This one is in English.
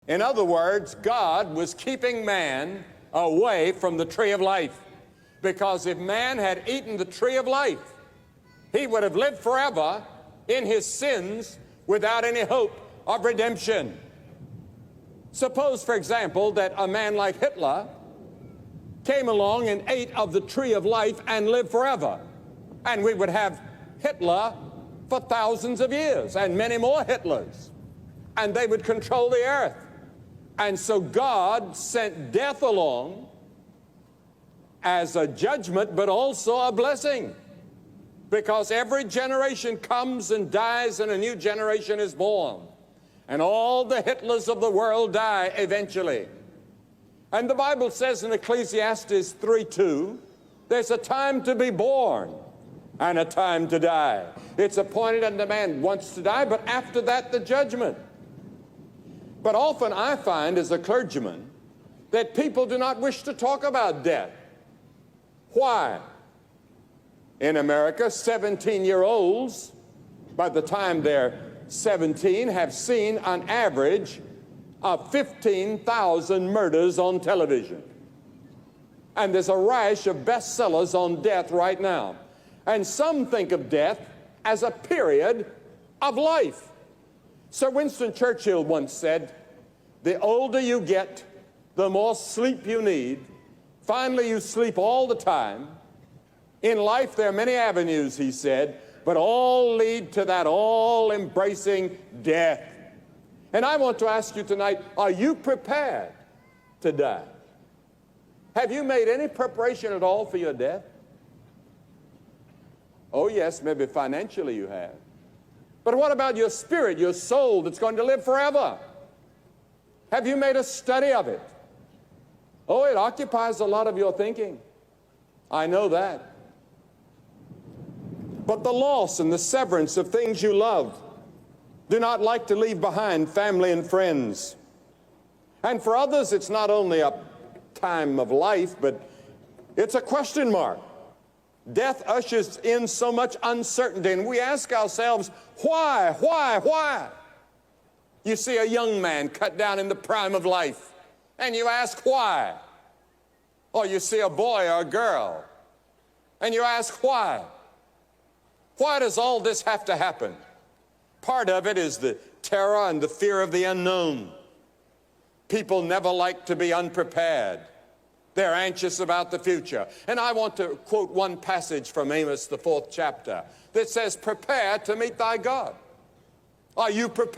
In other words, God was keeping man away from the tree of life. Because if man had eaten the tree of life, he would have lived forever in his sins without any hope of redemption. Suppose, for example, that a man like Hitler came along and ate of the tree of life and lived forever. And we would have Hitler for thousands of years and many more Hitlers. And they would control the earth. And so God sent death along as a judgment, but also a blessing. Because every generation comes and dies and a new generation is born. And all the Hitlers of the world die eventually. And the Bible says in Ecclesiastes 3:2, there's a time to be born and a time to die. It's appointed unto man once to die, but after that the judgment. But often I find as a clergyman that people do not wish to talk about death. Why? In America, 17-year-olds, by the time they're 17, have seen an average of 15,000 murders on television. And there's a rash of bestsellers on death right now. And some think of death as a period of life. Sir Winston Churchill once said, the older you get, the more sleep you need. Finally, you sleep all the time. In life, there are many avenues, he said, but all lead to that all-embracing death. And I want to ask you tonight, are you prepared to die? Have you made any preparation at all for your death? Oh, yes, maybe financially you have. But what about your spirit, your soul that's going to live forever? Have you made a study of it? Oh, it occupies a lot of your thinking. I know that. But the loss and the severance of things you love, do not like to leave behind family and friends. And for others, it's not only a time of life, but it's a question mark. Death ushers in so much uncertainty, and we ask ourselves, why? You see a young man cut down in the prime of life, and you ask why. Or you see a boy or a girl, and you ask why. Why does all this have to happen? Part of it is the terror and the fear of the unknown. People never like to be unprepared. They're anxious about the future. And I want to quote one passage from Amos, the 4th chapter, that says, prepare to meet thy God. Are you prepared?